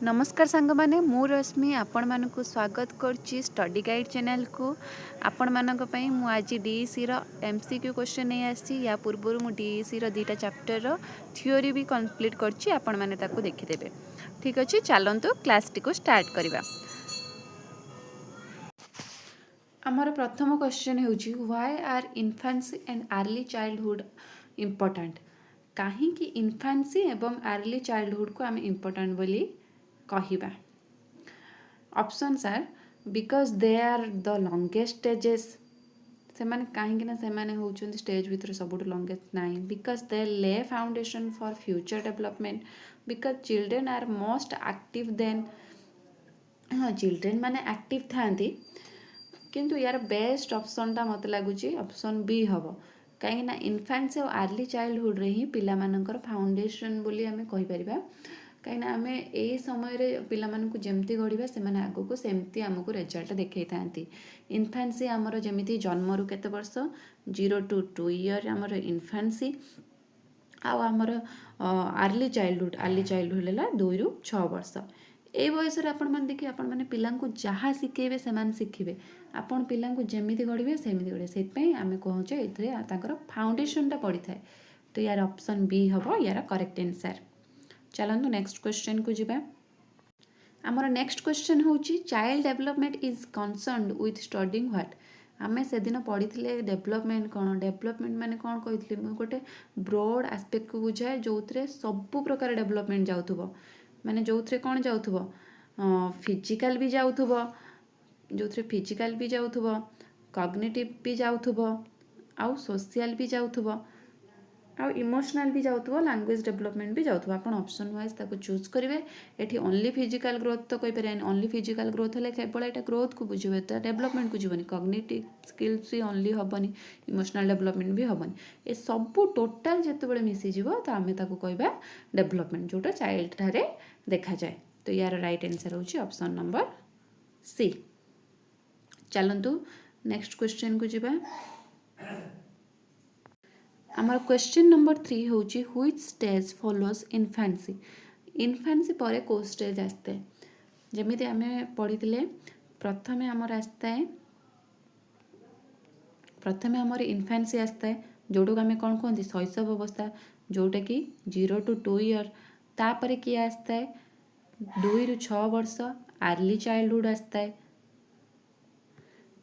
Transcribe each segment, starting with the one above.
नमस्कार सांग माने मु रश्मि आपण मानकु स्वागत करची स्टडी गाइड चैनल को आपण मानक पई मु आज डीईसी रो एमसीक्यू क्वेश्चन नहीं आसी या पूर्व मु डीईसी रो दीटा चैप्टर रो थ्योरी भी कंप्लीट करची आपण माने ताको देखि देबे। ठीक अछि चलंतु क्लास टी को स्टार्ट करिवा। हमर प्रथम क्वेश्चन हेउची why are infancy and early childhood important. काहे कि इन्फेंसी एवं अर्ली चाइल्डहुड को आम इम्पोर्टेंट बोली कहिबा। Options are because they are the longest stages से माने कहीं ना से माने होउछन स्टेज भीतर सबुठ लॉन्गेस्ट नहीं because they lay foundation for future development because children are most active then. हाँ चिल्ड्रेन माने एक्टिव थांती किंतु यार बेस्ट ऑप्शनटा मत लगुच ऑप्शन बी हम कहीं इन्फेंसी और अर्ली चाइल्डहुड रे ही पिला मानकर फाउंडेशन बोली आमे कहि परिबा। कहीं आमे ए समय रे पिला मानकु जेमती गढ़िबा से माने आगो को सेमती हमको रिजल्ट देखै थांती। इन्फेंसी हमर जेमिति जन्म रु केते वर्ष 0 to 2 ईयर हमर इन्फेंसी आउ हमर अर्ली चाइल्डहुड है 2 ରୁ 6 वर्ष। ए बयस आपण मैंने देखिए आपण मैंने पिला जहाँ शिखेबे से शिखिबे आपण पिला जमीती गढ़े सेमती गढ़े से आम कहचे ये फाउंडेशनटा पड़ी थाए। तो यार ऑप्शन बी हम यार करेक्ट आंसर। चलतु नेक्स्ट क्वेश्चन को जीवा। आमर नेक्स्ट क्वेश्चन हूँ child development is concerned with studying what. आमे से दिन पढ़ी डेवलपमेंट कौन डेवलपमेंट माने कौन कही गोटे ब्रॉड एस्पेक्ट को बुझाए जो सबू प्रकार डेवलपमेंट जाऊथुबो माने जो कौन जाऊथुबो फिजिकल भी जाऊथुबो जो फिजिकल भी जाऊथुबो कॉग्निटिव भी जाऊथुबो आउ सोशल भी जाऊथुबो आउ इमोशनल भी जाऊथुबो लैंग्वेज डेवलपमेंट भी जाऊथुबो। आपण ऑप्शन वाइज ताको चूज करिवे। एठी ओनली फिजिकल ग्रोथ तो कहि परियानी ओनली फिजिकल ग्रोथ हेले केवल एटा ग्रोथ को बुझिबे तो डेवलपमेंट को जीवनी कॉग्निटिव स्किल्स भी ओनली हबनी इमोशनल डेवलपमेंट भी हबनी ए सब टोटल जेते बेले मिसी जीवो तो आमे ताको कहबा डेवलपमेंट जोटा चाइल्ड थारे देखा जाए। तो यार राइट आंसर होची ऑप्शन नंबर सी। चलंतु नेक्स्ट क्वेश्चन को जीवा। आमर क्वेश्चन नंबर 3 होची which stage follows infancy. Infancy पर को स्टेज आसते जमीती आमे पढ़ी प्रथमे आमर आसता है प्रथमे आमर इन्फेंसी आसता है जोटा आम कौन कहते शैशव अवस्था जोटा कि 0 to 2 ईयर। तापर किए आसता है 2 ରୁ 6 वर्ष अर्ली चाइल्डहुड आसता है।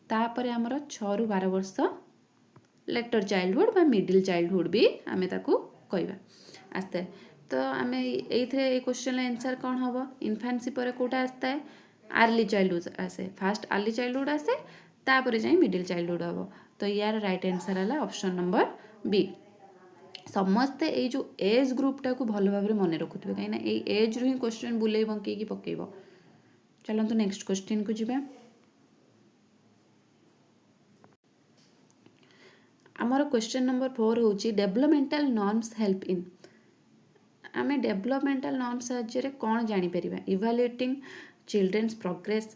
तापर आमर 6 ରୁ 12 वर्ष लेटर चाइल्डहुड बा मिडिल चाइल्डहुड भी आमे ताकू कहबा आसता है। तो आमे एइथरे ए क्वेश्चन आंसर कौन हम इन्फेंसी पर कोटा आसता है अर्ली चाइल्डहुड आसे फास्ट अर्ली चाइल्डहुड आसे तापर जाई मिडिल चाइल्डहुड हम। तो यार राइट आंसर है ऑप्शन नंबर बी। समस्ते ये जो एज ग्रुपटा को भल भाव में मन रखुवे कहीं एज रु ही क्वेश्चन बुले बंकई पकेब। चलते नेक्स्ट क्वेश्चन को जीवा। आमर क्वेश्चन नंबर 4 होची डेवलपमेंटल नॉर्म्स हेल्प इन। आमे डेवलपमेंटल नॉर्म्स साहाय्य कौन जापर इवालुएटिंग चिल्ड्रेन्स प्रोग्रेस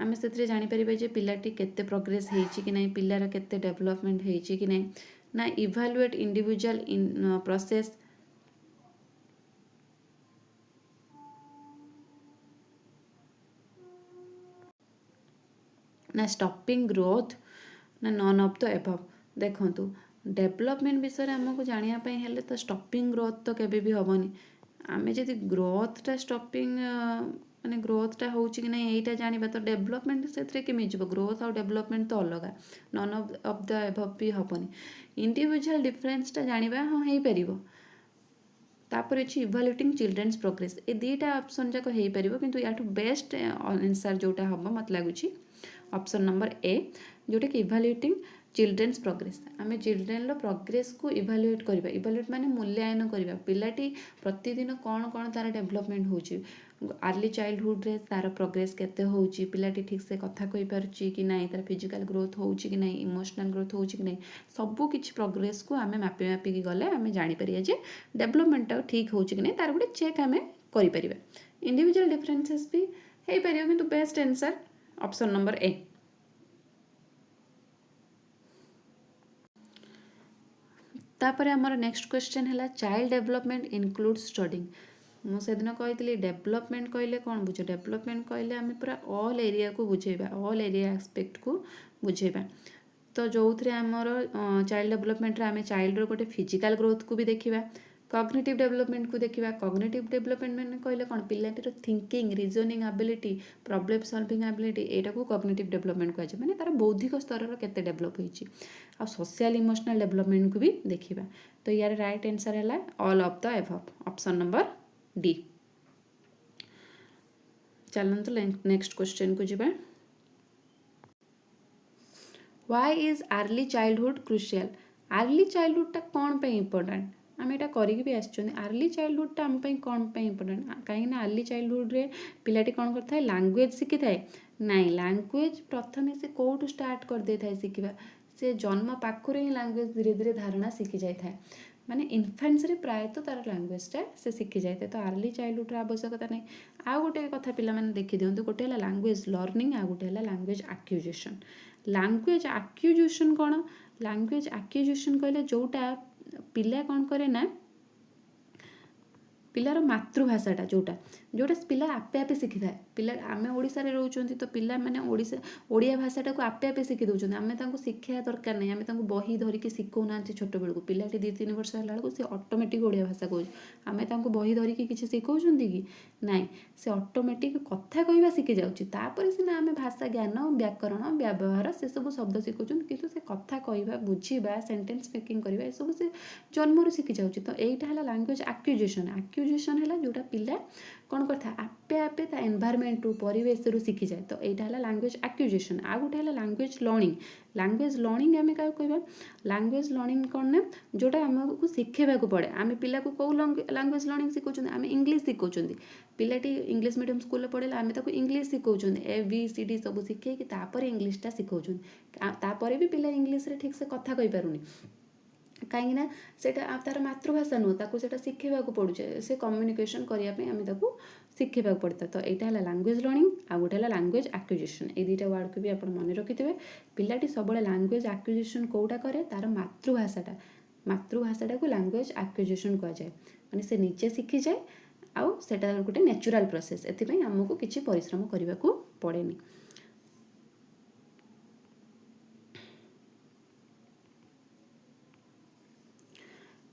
आमे से जापर जे पिलाटी केते प्रोग्रेस होती कि नहीं पिलार केते डेवलपमेंट होती कि नहीं ना इवालुएट इंडिविजुअल इन प्रोसेस ना स्टॉपिंग ग्रोथ ना नॉन ऑफ द एबव। देखंतु डेवलपमेंट विषय आमको जानापी हेले तो स्टॉपिंग ग्रोथ तो केबे भी हेनी आमे जदि ग्रोथटा स्टॉपिंग माने ग्रोथटा होची कि नहीं एटा जानिबा तो डेवलपमेंट से केमी जीव ग्रोथ और डेवलपमेंट तो अलग नॉन ऑफ द एबव भी हेनी इंडिविजुअल डिफरेंसटा जानिबा हाँ हो पारिबो। तापर अच्छी इवाल्युएटिंग चिल्ड्रेन्स प्रोग्रेस ए दुईटा ऑप्शन जाक हो पार किंतु याठू बेस्ट आंसर जोटा हम मत लगुच ऑप्शन नंबर ए जोटा कि इवाल्युएटिंग चिल्ड्रेन्स प्रोग्रेस। आम चिल्ड्रेन प्रोग्रेस को इवाल्युएट करबा इवाल्युएट माने मूल्यांकन करबा पिलाटी प्रतिदिन कौन कौन तार डेवलपमेंट होची अर्ली चाइल्डहुड रे तार प्रोग्रेस केते होची पिलाटी ठीक से कथा कहि पारुची कि नहीं तार फिजिकल ग्रोथ होची कि नहीं इमोशनल ग्रोथ होची कि नहीं सबू किछि प्रोग्रेस को आमे मापी मापी की गले आमे जानि परिया जे डेवलपमेंट ठीक होची कि नहीं तार गोटे चेक आमे करि परिबा। इंडिविजुअल डिफरेंसेस भी हे परियो किंतु बेस्ट आंसर ऑप्शन नंबर ए। तापर आमर नेक्स्ट क्वेश्चन है चाइल्ड डेवलपमेंट इनक्लूड स्टडिंग। मुझे कही डेभलपमेंट कहले कौन बुझे डेभलपमेंट कहले आम पूरा ऑल एरिया को बुझेबा ऑल एरिया एस्पेक्ट को बुझेबा तो जो थे आमर चाइल्ड डेभलपमेंट आम चाइल्ड गोटे फिजिकल ग्रोथ को भी देखा कॉग्निटिव डेभलपमेंट को देखा कॉग्निटिव डेभलपमेंट मैंने कहले कौन पिलाटीर thinking reasoning ability problem solving ability एटा को कॉग्निटिव डेभलपमेंट कहुए माने तार बौद्धिक स्तर केते डेभलप होइछि आ सोशल इमोशनल डेभलपमेंट को भी देखा तो यार राइट आंसर है all of the above option number D. चलते नेक्स्ट क्वेश्चन को जीवा why is early childhood crucial early childhood टा कौन पे इम्पोर्टेंट आम यहाँ करके आसुँच अर्ली चाइल्डहुड टा आम कौन पे इम्पोर्टेंट कहीं अर्ली चाइल्डहुड रे पिलाटी कौन करता है लैंग्वेज शिखी थाए नाई लैंग्वेज प्रथम से कौटू स्टार्ट कर दे था शिखा से जन्म पाखुरे ही लैंग्वेज धीरे धीरे धारणा शिखी जाए माने इनफेंस रे प्रायतः तार लैंग्वेजटा से शिखी जाए तो अर्ली चाइल्डहुड आवश्यकता नहीं आउ गोटे कथा पिला माने देखि दियंतु गोटे है लैंग्वेज लर्निंग आ गोटे है लैंग्वेज एक्विजिशन लैंग्वेज एक्विजिशन कौन लैंग्वेज एक्विजिशन कहले जोटा पिला कौन करे ना पिलार मातृभाषाटा जोटा जोटा पिला आपे आपे शिखी थाए पिला आम ओडिशा रे रहउचंती तो पिला माने ओडिया भाषाटा को आपे आपे शिखी दउचंती आमे तांको शिक्षा दरकार नहीं आमे तांको बही धरिकी शिखौ नांती छोट बेल को पिलाटी 2-3 वर्ष होला बेलको से ऑटोमेटिक ओडिया भाषा कहउछ आमे तांको बही धरिकी किछि शिखौचंती कि नाई से ऑटोमेटिक कथा कहबा शिखी जाउची तापर सिना आमे भाषा ज्ञान व्याकरण व्यवहार से सब शब्द शिखौचंती किंतु से कथा कहबा बुझीबा सेंटेंस मेकिंग करबा ए सब से जन्मरू शिखी जाउची तो एइटा हला लैंग्वेज एक्विजिशन है जोटा पिला कौन करता आपे आपे ता एनवायरनमेंट रु परिवेश रु शिखी जाए तो यहाँ है लैंग्वेज एक्विजिशन आ गोटे है लैंग्वेज लर्निंग आम क्या कहबा लैंग्वेज लर्निंग कौन ना जोटा आमको शिखेबा पड़े आम पिला को कौ लैंग्वेज लर्निंग शिखौं आम इंग्लीश शिखौं पिलाटी इंग्लीश मीडियम स्कूल पढ़ेला आम ताको इंग्लीश शिखौं ABCD सब शिखेकी तापर इंग्लीशटा शिखौं तापर भी पिला इंग्लीश रे ठीक से कथा कहि पारुनी कहीं सेटा तार मातृभाषा नुह ताको सेटा शिखेबा पड़ुचे से कम्युनिकेशन करने आम ताको शिखेबा पड़ता तो यहाँ है लैंग्वेज लर्निंग आ गोटे है लैंग्वेज एक्विजिशन ये दुईटा वर्ड को भी आप मन रखिथे पिलाटी सब लैंग्वेज एक्विजिशन कौटा करे तार मातृभाषाटा को लैंग्वेज एक्विजिशन कहुए माने से निजे शिखी जाए आउ सेटा गोटे नेचुरल प्रोसेस एथिपाई आमको किछि परिश्रम करने को पड़ेनी।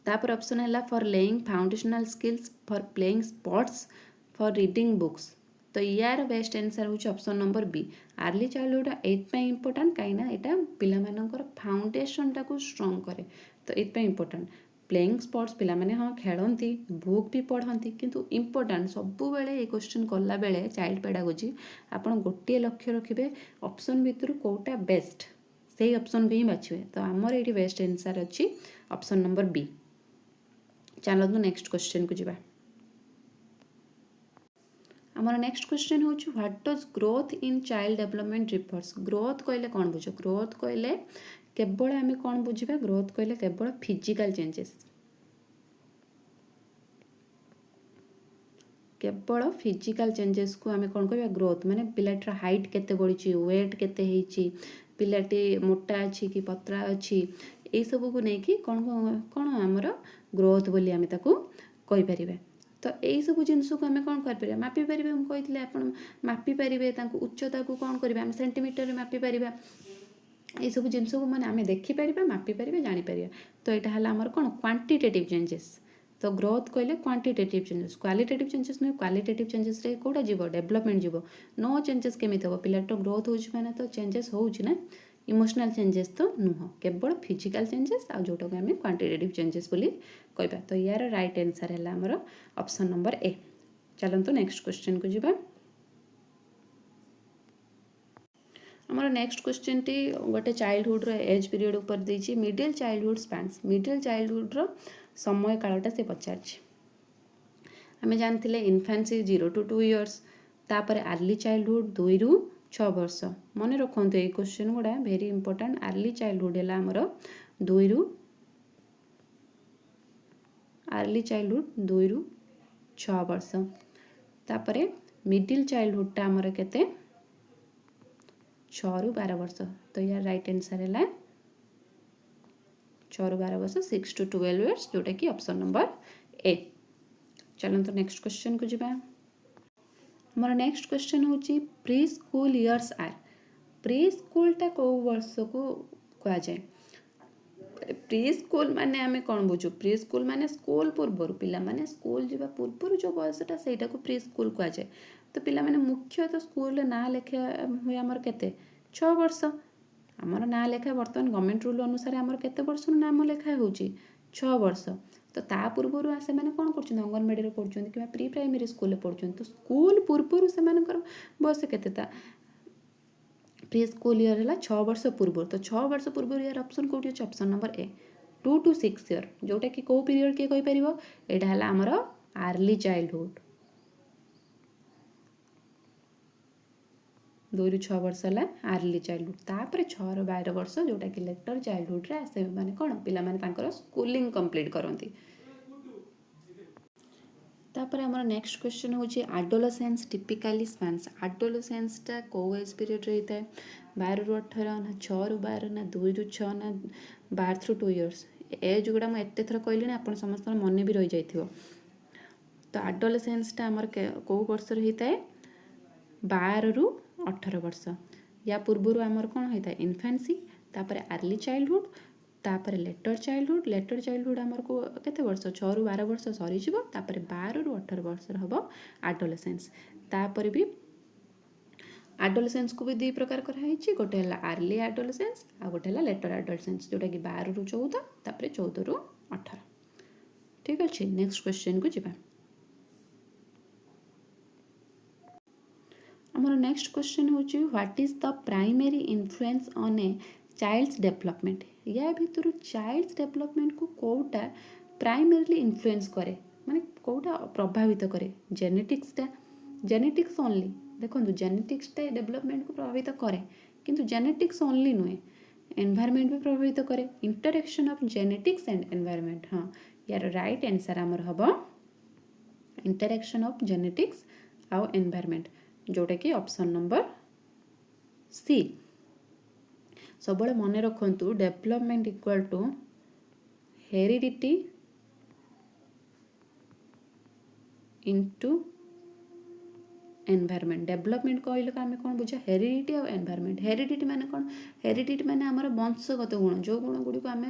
तापर ऑप्शन है for laying foundational skills for playing sports for reading books तो यार बेस्ट आंसर होची option number B early childhood एथपाई इंपोर्टेंट कहीं यहाँ पिला मानकर फाउंडेशन टाको स्ट्रॉन्ग करे तो एथपाई इंपोर्टेंट प्लेइंग स्पोर्ट्स पिला माने हाँ खेलती बुक भी पढ़ती किंतु इंपोर्टेंट सबु बेले ये क्वेश्चन कला बेले चाइल्ड पेडागोजी आपन गोटे लक्ष्य रखिए ऑप्शन भितर कोटा बेस्ट से ऑप्शन को ही बाछिए तो आमर ये बेस्ट आंसर अच्छी ऑप्शन नंबर बी। चलतु नेक्स्ट क्वेश्चन को जीवा आमर नेक्स्ट क्वेश्चन हूँ what does growth in child development refers growth कहले कौन बुझ ग्रोथ कहले केवल आम कौन बुझा ग्रोथ कहले केवल फिजिकल चेंजेस केवल फिजिकल चेंजेस को आम कौन कह ग्रोथ माने पिलाटीर हाइट केते बढ़ी वेट केते हेची पिलाटी मोटा अच्छी कि पतला अच्छी यही सब को लेकिन कौन कौन आमर ग्रोथ बोली आम ताकू कहि परिबे तो यही सब जिनस को आम कौन कर मापी पारे मुझे कही आप मापी पारे उच्चता को कौन करेंगे आम सेंटीमीटर मापी पार ये सब जिनस को मैंने आम देखिपर मापी पारे जापर तो यहाँ है आमर कौन क्वांटिटेटिव चेंजेस तो ग्रोथ कहले क्वांटिटेटिव चेंजेस क्वालिटेटिव चेंजेस नुह क्वालिटेटिव चेंजेस रे कोटा जीव डेवलपमेंट जीव नो चेंजेस केमी हम पिलाटर ग्रोथ होने तो चेंजेस होना इमोशनल चेंजेस तो नुह केवल फिजिकल चेंजेस आ जोटा को आम क्वांटिटेटिव चेंजेस बोली कहबा तो यार राइट आंसर है आमर ऑप्शन नंबर ए। चलते नेक्स्ट क्वेश्चन को जीवा आमर नेक्स्ट क्वेश्चन टी गोटे चाइल्डहुड रो एज पीरियड ऊपर देछि middle childhood spans middle childhood रो समय कालटा से पचार आम जानते इनफेंसी 0 to 2 years तापर अर्ली चाइल्डहुड 2 ରୁ 6 वर्ष मन रखु ये क्वेश्चन गुड़ा वेरी इंपोर्टेंट अर्ली चाइल्डहुड है आमर 2 ରୁ अर्ली चाइल्डहुड 2 ରୁ 6 वर्ष तापर मिडिल चाइल्डहुडटा आमर केते 6 ରୁ 12 वर्ष तो यार राइट आंसर है 6 ରୁ 12 वर्ष 6 to 12 years जोटा कि ऑप्शन नंबर ए। चलते नेक्स्ट क्वेश्चन को जीवा हमारा नेक्स्ट क्वेश्चन होची प्री स्कूल इयर्स आर प्री स्कूलटा कौ वर्ष को कह जाए प्री स्कूल माने आमे कौन बुझू प्री स्कूल माने स्कूल पूर्वर पिला माने स्कूल जीवा पूर्वर जो बयसटा सेटा को प्री स्कूल कह जाए तो पिला माने मुख्य तो स्कूल ना लेखा हुए आमर केते 6 वर्ष आमर ना लेखा बर्तमान गवर्नमेंट रूल अनुसार आमर केते वर्ष नाम लेखा होची 6 वर्ष तो ता पूर्वर से माने कौन करछन अंगनवाड़ी रे पढुछन कि प्री प्राइमरी स्कूल रे पढुछन तो स्कूल पूर्वर से मानकर बयस केते ता प्री स्कूल इयर है 6 वर्ष पूर्व तो 6 वर्ष पूर्व यार ऑप्शन कौटी अच्छे option number A 2 to 6 year जोटा कि कौ पीरियड किए कहि परिबो एटा हला हमर अर्ली चाइल्डहुड 2 ରୁ 6 वर्ष है अर्ली चाइल्डहुड तापर 6 ରୁ 12 वर्ष जोटा कि लेटर चाइल्डहुड रे आसे माने कोन पिला माने तांकर स्कूलिंग कंप्लीट करंती तापर हमर नेक्स्ट क्वेश्चन होची एडोलेसेंस टिपिकली स्पैन्स एडोलेसेंसटा को एज पीरियड रहता है 12 ରୁ 18 ना 6 ରୁ 12 ना 2 ରୁ 6 ना 12 through 2 years एज गुड़ा मुझे एत थर कहली आप समस्त मन भी रही जाइथिबो तो एडोलेसेंसटा हमर को वर्ष होता है 12 ରୁ 18 वर्ष या पूर्व आमर कौन होता है इन्फेंसी तापर अर्ली चाइल्डहुड तापर लेटर चाइल्डहुड आमर को केते वर्ष 6 ରୁ 12 वर्ष सरी जिवो तापर 12 ରୁ 18 वर्ष हबो एडोलेसेंस तापर भी एडोलेसेंस को भी दुई प्रकार कराई गोटे है अर्ली एडोलेसेंस आ गोटे है लेटर एडोलेसेंस जोटा कि 12 ରୁ 14 तापर 14 ରୁ 18 ठीक अच्छे नेक्स्ट क्वेश्चन को जीवा आमर नेक्स्ट क्वेश्चन होची what is the primary influence on a child's development या भितर चाइल्ड्स डेवलपमेंट को कोटा प्राइमरीली इन्फ्लुएंस करे माने कोटा प्रभावित करे जेनेटिक्स ओनली देखो जेनेटिक्सटा डेवलपमेंट को प्रभावित करे किंतु जेनेटिक्स ओनली नुहे एनवायरमेंट भी प्रभावित करे interaction of genetics and environment हाँ यार राइट आंसर आमर हम इंटरेक्शन ऑफ जेनेटिक्स आउ एनवायरमेंट जोटा कि ऑप्शन नंबर सी सब मन रखु development equal to heredity into environment development कहले आम कौन बुझा हेरिडिटी और एनवायरमेंट हेरिडिटी माने कौन हेरिडिटी माने आमर वंशगत गुण जो गुण गुड़ी को आम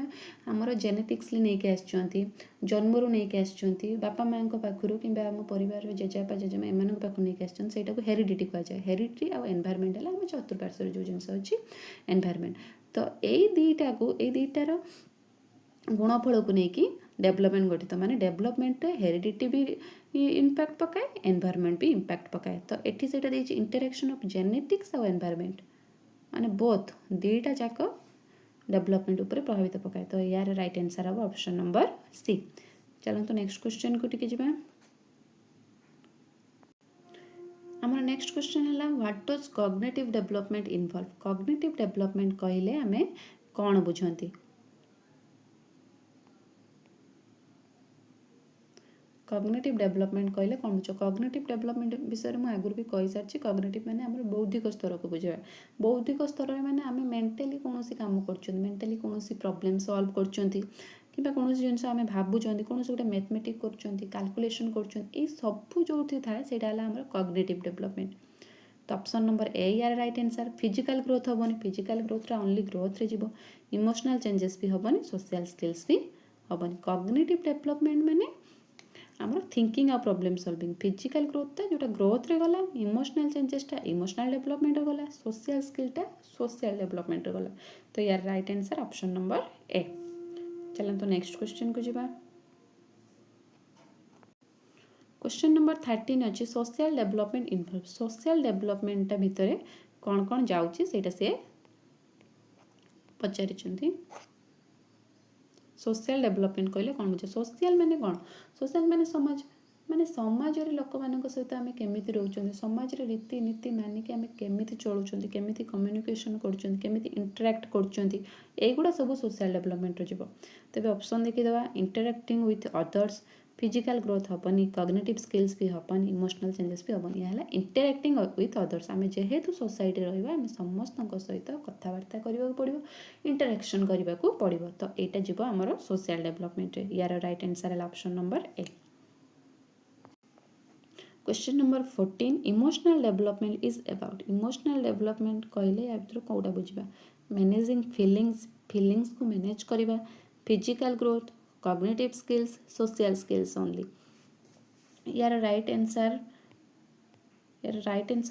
आमर जेनेटिक्सली नहीं के आछंती जन्मरू नहीं के आछंती बापा माँ पाखु कि आम परिवार जेजेबापा जेजेमा एम पाखु नहीं के आछन सेटा को हेरिडिटी कह जाए हेरिडिटी और एनवायरमेंट है आम चतुर्पार्श्व जो जिनस अच्छी एनवायरमेंट तो यही दुईटा को यही दुईटार गुणफल को लेकिन डेवलपमेंट गठित माने डेवलपमेंट हेरिडिटी भी इम्पैक्ट पकाए एनवायरमेंट भी इम्पैक्ट पकाए तो एटी से इंटरेक्शन ऑफ जेनेटिक्स और एनवायरमेंट माने बोथ दुईटा जाक डेवलपमेंट ऊपर प्रभावित पकाए तो यार राइट आंसर हम ऑप्शन नंबर सी चलते नेक्स्ट क्वेश्चन को टिके जिबा आमर नेक्स्ट क्वेश्चन है what does cognitive development involve cognitive development कहले आमे कौन बुझंती कॉग्निटिव डेवलपमेंट कहले कौन बुझ कॉग्निटिव डेवलपमेंट विषय में आगुरी भी कही सारी कॉग्निटिव माने आमर बौद्धिक स्तर को बुझा बौद्धिक स्तर में माने आम मेंटली कौन काम कर मेंटली कौन प्रॉब्लम सॉल्व कर कौन जिन आम भावुं कौन गोटे मैथमेटिक्स करकुलेसन कर सब जो थाए से कॉग्निटिव डेवलपमेंट तो ऑप्शन नंबर ए यार राइट आंसर फिजिकल ग्रोथ हेनी फिजिकल ग्रोथ ओनली ग्रोथ रे जीवो इमोशनल चेंजेस भी हेनी सोशल स्किल्स भी हेनी कॉग्निटिव डेवलपमेंट माने आमर थिंकिंग आ प्रॉब्लम सॉल्विंग फिजिकल ग्रोथटा जोटा ग्रोथ रे गला इमोशनल चेंजेसटा इमोशनल डेवलपमेंट गला सोशल स्किलटा सोशल डेवलपमेंट गला तो यार राइट आंसर ऑप्शन नंबर ए चलन तो नेक्स्ट क्वेश्चन को जीवा क्वेश्चन नंबर 13 अच्छे social development involve social development भितर कौन कौन जाउची सेटा से पचारिचंती सोशल डेवलपमेंट कहले कौन बुझे सोशल माने कौन सोशल माने समाज रे लोक मानक सहित आमे केमिति रहउचंदी समाज रे रीति नीति मानिक आमे केमिति चलुचंदी केमिति कम्युनिकेशन करचंदी केमिति इंटरैक्ट करचंदी एगुडा सब सोशल डेवलपमेंट रे जीवो तबे ऑप्शन देखि दवा interacting with others physical growth हेनी कॉग्निटिव स्किल्स भी हेनी इमोशनल चेंजेस भी हेनी यह इंटरैक्टिंग विथ अदर्स आम जेहेतु सोसाइटी रहा आम समस्त सहित कथबार्ता करने पड़ो इंटरैक्शन करने को पड़ो तो यहाँ जीव आमर सोशल डेवलपमेंट यार राइट आंसर है option number A question number 14 emotional development is about emotional development कहले या भितर कौटा बुझा मैनेजिंग फीलिंग्स को मैनेज करवा physical growth cognitive skills social skills only यार राइट आंसर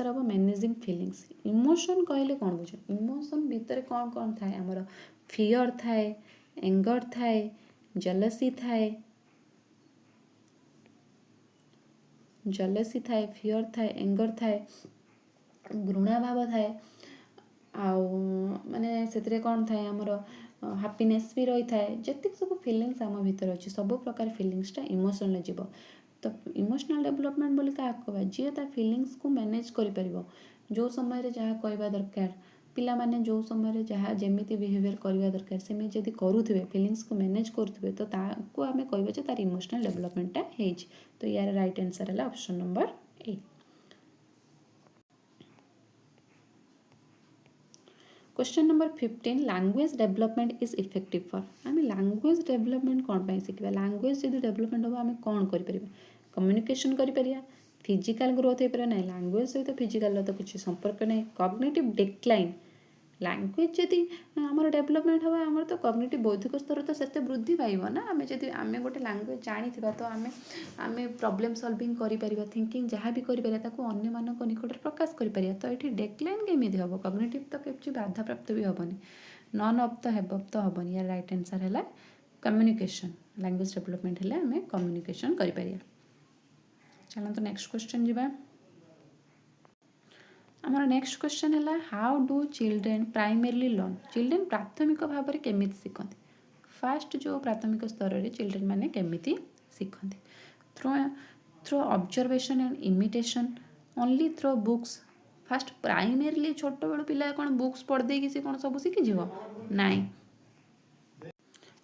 हम मैनेजिंग फीलिंग्स इमोशन कहले कौन बुझ इमोशन भितर कौन कौन थाए आमर फियर थाए एंगर थाए जेलसी थाए फियर थाए एंगर थाए घृणा भाव थाए आउ माने से कौन थाए आमर हैप्पीनेस भी रही थाए जति सब फीलिंग्स आम भीतर अच्छी सब प्रकार फीलिंग्सटा इमोशनल जीव तो इमोशनल डेवलपमेंट बोली क्या कहवा जी ता फीलिंग्स को मैनेज कर जो समय जहाँ कहवा दरकार पिला माने जो समय जहाँ जमी बिहेवियर करवा दरकार सेमी जदि करुवे फीलिंग्स को मैनेज करुवे तो ताको आम कह तार इमोशनल डेवलपमेंटा है तो यार राइट आंसर है option number 8 question number 15 language development is effective for आम लैंग्वेज डेवलपमेंट कौन पाई शिखा लैंग्वेज जब डेवलपमेंट हम आम कौन कर कम्युनिकेशन करिया फिजिकल ग्रोथ हो पारे ना लैंग्वेज सहित फिजिकल तो किसी संपर्क नहीं कॉग्निटिव डिक्लाइन लैंग्वेज जदि आमर डेवलपमेंट हम आमर तो कॉग्निटिव बौद्धिक स्तर तो से वृद्धि पाइब ना आम जब आम गोटे लैंग्वेज जानी तो आम प्रॉब्लम सॉल्विंग कर थिंकिंग जहाँ भी कर अन्य मान निकट प्रकाश कर तो ये डेक्लाइन केमी हम कॉग्निटिव तो किसी बाधा प्राप्त भी हेनी नन अफ तो हेब तो हेनी यार राइट आंसर है कम्युनिकेशन लैंग्वेज डेवलपमेंट है आम कम्युनिकेशन कर चलते नेक्स्ट क्वेश्चन जी आमर नेक्स्ट क्वेश्चन है how do children primarily learn children प्राथमिक भाव में केमी शिखती फास्ट जो प्राथमिक स्तर में चिल्ड्रेन मैंने केमी शिखती through observation and imitation only through books fast primarily छोट बेलू पिला कौन बुक्स पढ़ देगी सी कौन सब शिखिज नाई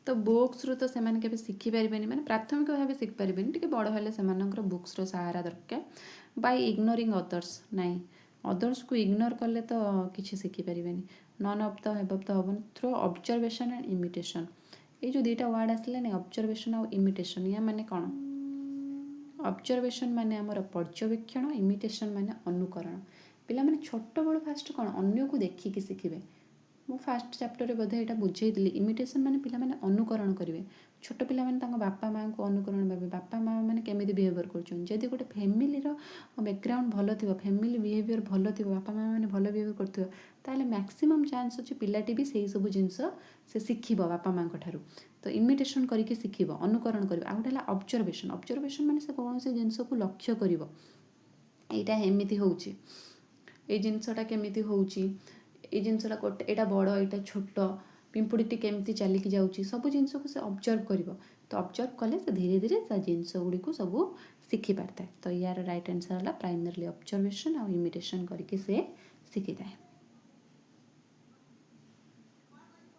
तो बुक्स रू तो से शिखिपारे मैंने प्राथमिक भाव शिखिपारे टी बड़ हेल्ले बुक्स सहारा दरकार बाय इग्नोरिंग अदर्स नाई अदर्स को इग्नोर कले तो किसी शिखिपारे नन अफ तो हेब तो हेन थ्रो ऑब्जर्वेशन एंड इमिटेशन ये जो दुईटा वर्ड आसला ऑब्जर्वेशन और इमिटेशन या माने कौन ऑब्जर्वेशन माने आमर पर्यवेक्षण इमिटेशन माने अनुकरण पिला माने छोट बड़ फास्ट कौन अन्य को देखिकी शिखिबे मु फास्ट चैप्टर बोधे यहाँ बुझेदी इमिटेशन माने पिला माने अनुकरण करेंगे छोट पिला माने बापा माँ को अनुकरण भावे बापा माँ मैंने केमी बिहेवियर कर गोटे फैमिली बैकग्राउंड भल थी फैमिली बिहेवियर भल थी बापा माँ मैंने भल बिहेवियर कर मैक्सिमम चान्स अच्छे पिलाटी भी से सब जिनस से शिख बापा माँ ठार तो इमिटेशन करके शिख अनुकरण कर गोटे ऑब्जर्वेशन ऑब्जर्वेशन माने से कौन से जिनस को लक्ष्य कर यहाँ एमती हो जिनसटा केमी हो ये जिनसटा गोटे यहाँ बड़ यहाँ छोट पिंपुड़ी केमती चलिकी जाऊँगी सब जिनस को से ऑब्जर्व कर तो ऑब्जर्व कले से धीरे धीरे से जिनस गुड़ी को सब शिखि पारता है तो यार राइट आंसर है प्राइमरली ऑब्जर्वेशन और इमिटेशन करके से शिखि थाए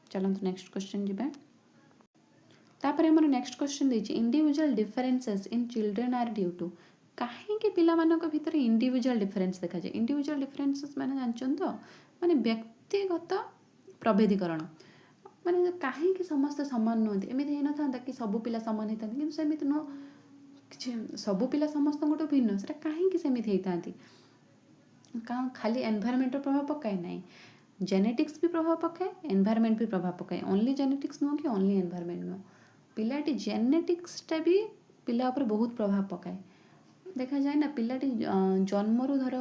चलते नेक्स्ट क्वेश्चन जी तापर आम नेक्स्ट क्वेश्चन देछि individual differences in children are due to कहीं पिला भितर इंडिविजुअल डिफरेंस देखा जाए इंडिविजुअल डिफरेंसेस माने जानछन तो माने व्यक्तिगत प्रभेदीकरण माने कहीं समस्त सामान नुहति एमती होना था कि सब पिला सामान होता कि सेमती नुह कि सब पिला समस्त भिन्न से कहीं सेमती होता खाली एनवायरमेंट प्रभाव पकाए ना जेनेटिक्स भी प्रभाव पकाए एनवायरमेंट भी प्रभाव पकाए ओनली जेनेटिक्स नुह कि ओनली एनवायरमेंट नुह पिलाटी जेनेटिक्सटा भी पिला उपर बहुत प्रभाव पकाए देखा जाए ना पिलाटी जन्मरू धर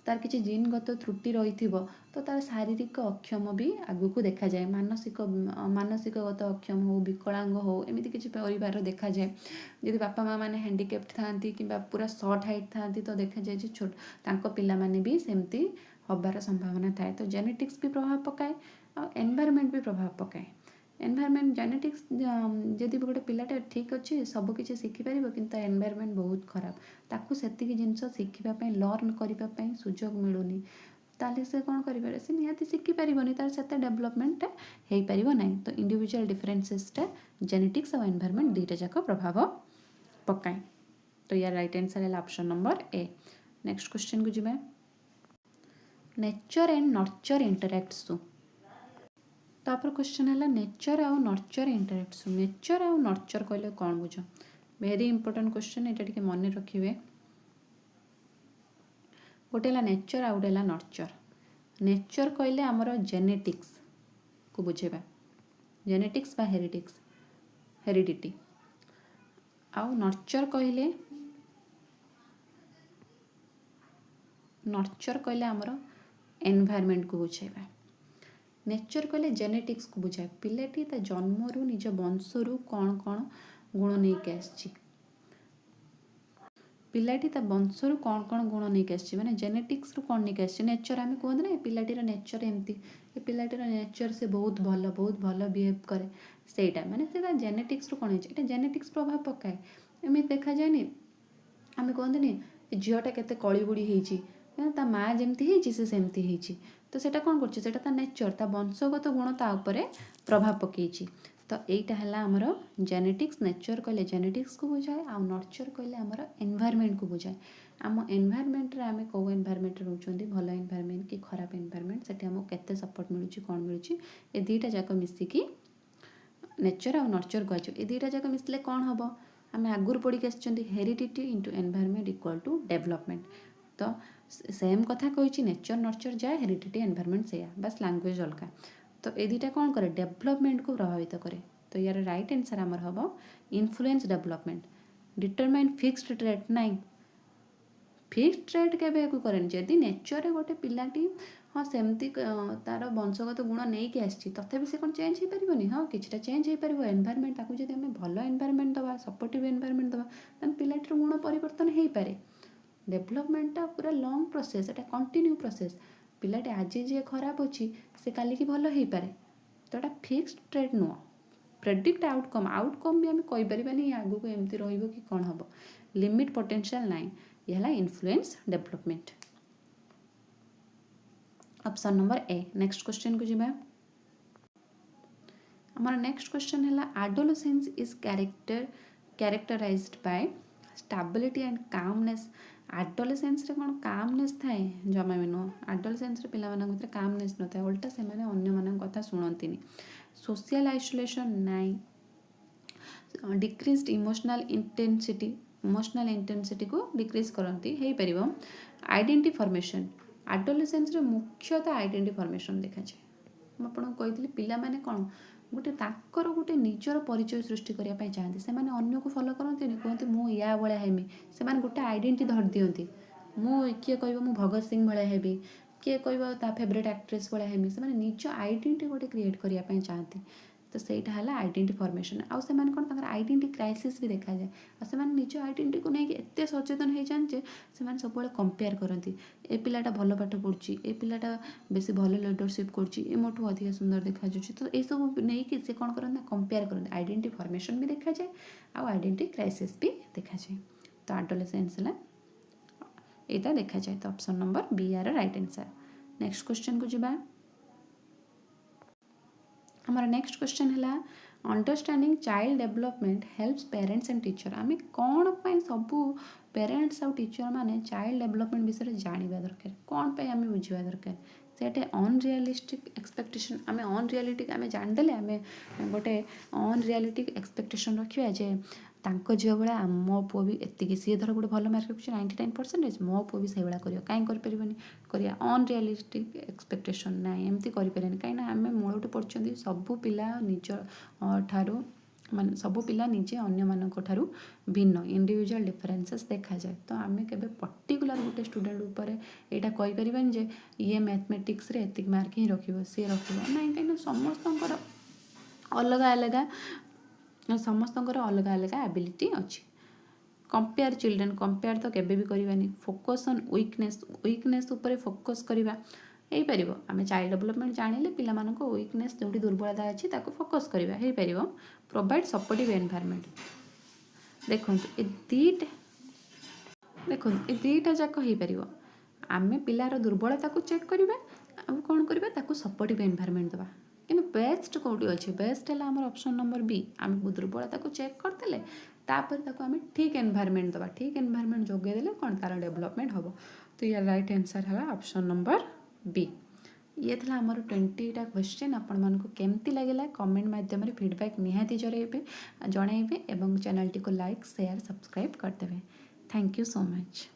तार किसी जीनगत त्रुटि रही तो तार शारीरिक अक्षम भी आगु को देखा जाए मानसिकगत अक्षम हो विकलांग हो एमती किसी परिवार देखा जाए यदि बापा माँ मैंने हैंडिकैप्ड थांती कि पूरा शॉर्ट हाइट थांती तो देखा जाए छोट तांको पिला माने भी सेमती हबार संभावना थाए तो जेनेटिक्स भी प्रभाव पकाए और एनवायरमेंट भी प्रभाव पकाए एनवायरमेंट जेनेटिक्स जदि गोटे पिलाटा ठीक अच्छे सबकि शिखिपार कि एनवायरमेंट बहुत खराब ताकू से जिनस शिखापी लर्न करने सुजोग मिलूनी ताले से कौन करें से निहाती शिखिपारे तार से डेवलपमेंट हो पार ना तो इंडिविजुअल डिफरेंसेसटा जेनेटिक्स और एनवायरमेंट दुईटा जाक प्रभाव पकाए तो यार राइट आंसर है option number A next question को जी नेचर एंड नर्चर इंटरैक्ट्स तापर क्वेश्चन है नेचर आउ नर्चर इंटरैक्ट्स नेचर आउ नर्चर कहले कौन बुझ वेरी इंपोर्टेंट क्वेश्चन ये मन रखिए गोटे है नेचर आ गोटे है नर्चर। नेचर कहले आमर जेनेटिक्स को बुझेबा, जेनेटिक्स बा हेरिडिटी। आउ नर्चर कहले आमर एनवायरनमेंट को बुझेबा। नेचर कहले जेनेटिक्स को बुझाए, पिलाटी ता जन्मरू निज वंशरू कौन कौन गुण नहीं के आसी, पिलाटी ता वंशरू कौन कौन गुण नहीं के आसी, माने जेनेटिक्स रु कौन नहीं के आसी। नेचर आम कहते ना पिलाटीर नेचर एमती, ए पिलाटीर नेचर से बहुत भल बिहेव करे, सेटा माने सेटा जेनेटिक्स रु कौन है, जेनेटिक्स प्रभाव पकाए। एमती देखा जाए आम कहते नहीं झीटा केते कली बुड़ी होती, ता माँ जमती होती से सेमती होती, तो सेटा कौन कर नेचर ता वंशगत गुण ता उपरे प्रभाव पकई। तो यहीटा है आमर जेनेटिक्स। नेचर कहले जेनेटिक्स को बुझाए, आ नर्चर कहले आमर एनवायरनमेंट को बुझाए। आम एनवायरनमेंट रे आम कौ एनवायरनमेंट रोचंती, भल एनवायरनमेंट कि खराब एनवायरनमेंट, सेठी आमको केते सपोर्ट मिलुची कौन मिलुची, ए दुईटा जाक मिसिकी नेचर आ नर्चर कहु। ए दुईटा जाक मिसले कौन हम, आम आगुरी पढ़ी आसुँच heredity into environment equal to development. तो सेम कथा कही नेचर नर्चर जाए, हेरिडिटी एनवायरनमेंट से बस लैंग्वेज अलग। तो ये दुईटा कौन करे, डेवलपमेंट को प्रभावित करे। तो यार राइट आंसर आमर हम influence development. Determine fixed rate नाई, फिक्स्ड रेट केबे को करेनि, जदि नेचर गोटे पिलाटी हाँ सेमती तार वंशगत गुण नहीं कि आसी, तथापि से कौन चेंज हो पारनि, हाँ किछटा चेंज हो पार। एनवायरनमेंट ताकू जदि आम भल एनवायरनमेंट दबा, सपोर्टिव एनवायरनमेंट दबा, तान पिलाटीर गुण परिवर्तन हो पारे। डेवलपमेंटटा पूरा लंग प्रोसेस, एटा कंटिन्यू प्रोसेस। पिलाटी आज जी खराब अच्छी से काली की भल हो पारे, तो एटा फिक्स्ड रेट नुह। प्रेडिक्ट आउटकम भी आम कहीपरि आगू को एमती रही कि कौन हम, लिमिट पोटेंशियल नाई। यह influence development. Option number A. Next question को जीवा। हमारा नेक्स्ट क्वेश्चन है adolescence is characterized by stability and calmness. Adolescence रे कौन कामनेस थाए, जमा भी नुह। एडोलेसेंस रे पिला मानक भितर कामनेस न थाए, उल्टा से माने अन्य मानक कथा सुनंतिनी। सोशल आइसोलेशन नाई, डिक्रीज्ड इमोशनल इंटेंसिटी को डिक्रीज करती है परिबो। आइडेंटिटी फॉर्मेशन, एडोलेसेंस रे मुख्यतः आइडेंटिटी फॉर्मेशन देखा जाए। आपन कहितली पिला माने कोन गोटे ताकर गोटे निजर परिचय सृष्टि करिया पय चाहती, से माने अन्य को फॉलो करंती, कहते मु या बळा हेमी, से माने गोटे आइडेंटिटी धर दियंती। मु किए कहबो मु भगत सिंह बळा हेबी, किए कहबो ता फेवरेट एक्ट्रेस बळा हेमी, से माने निज आइडेंटिटी गोटे क्रिएट करिया पय चाहती। तो सहीटा है आइडेंटिटी फॉर्मेशन। आउ से माने कोन आइडेंटिटी क्राइसिस भी देखा जाए। आ से माने निज आइडेंटिटी को लेके एते सचेतन हो जाए से माने सब बळे कंपेयर करती, ए पिलाटा भल पाठ पढ़ुची, ए पिलाटा बेसी भल लीडरशिप करची, ए मोठू अधिक सुंदर देखा जाउची। तो ये सब नहीं कि से कौन करते कंपेयर करते। आइडेंटिटी फॉर्मेशन भी देखा जाए, आउ आइडेंटिटी क्राइसिस भी देखा जाए। तो एडोलेसेंस है यहाँ देखा जाए। तो ऑप्शन नंबर बी आर राइट आंसर। नेक्स्ट क्वेश्चन को जीवा। हमारा नेक्स्ट क्वेश्चन है understanding child development helps parents and teacher. आम कौन पर सबू पेरेंट्स आउ टीचर माने चाइल्ड डेवलपमेंट विषय जानवा दरकार, कौन पे आम बुझा दरकार। सेटे अनरियलिस्टिक एक्सपेक्टेशन, आम अनरियलिटिक आम जानदे आम गोटे अनरियलिटिक एक्सपेक्टेशन रखा जे तांको झील भाया मो पुओ भी एतिक, सी धर गोटे भल मार्क रखुच्छे 99%, मो पुओ भी से भाया कर कहीं करें करिया। अनरियलिस्टिक एक्सपेक्टेशन ना एमती करें कहीं आम मूलटू पढ़ी सबू पिला निज ठारू मान सबू पिला निजे अन्य मानक ठारू भिन्न इंडिविजुअल डिफरेंसेस देखा जाए। तो आम केबे पर्टिकुलर गोटे स्टूडेंट उपर यहाँ कहीपरि जे ये मैथमेटिक्स रे एतिक मार्क ही रखिबो सी रखिबो ना, कहीं समस्तंकर अलग अलग समस्तंकर अलग अलग एबिलिटी अच्छी। कंपेयर चिल्ड्रेन, कंपेयर तो केबे भी करवानी। फोकस ऑन वीकनेस उपर फोकस करवा हो पार। आम चाइल्ड डेवलपमेंट जानिले पिला मानको वीकनेस जो दुर्बलता अच्छी ताको फोकस करवा हो पार। Provide supportive environment. देखो ये दुईटा जाक हो पार। आम पिलार दुर्बलता को चेक करवा, आम कौन करवा ताको सपोर्टिव एनवायरनमेंट दबा। कि बेस्ट कौटी अच्छे, बेस्ट है आम ऑप्शन नंबर बी। आम दुर्बलता को चेक करते तापर आम ठीक एनवायरनमेंट दबा, ठीक एनवायरनमेंट जोगेदेले कौन तार डेवलपमेंट हम। तो यार राइट आंसर है ऑप्शन नंबर बी। ये था आमर 20टा क्वेश्चन। आपण मानक केमती लगे कमेंट माध्यम फीडबैक निहाती जनइबे और चैनल टी को लाइक शेयर सब्सक्राइब करदेवे। Thank you so much.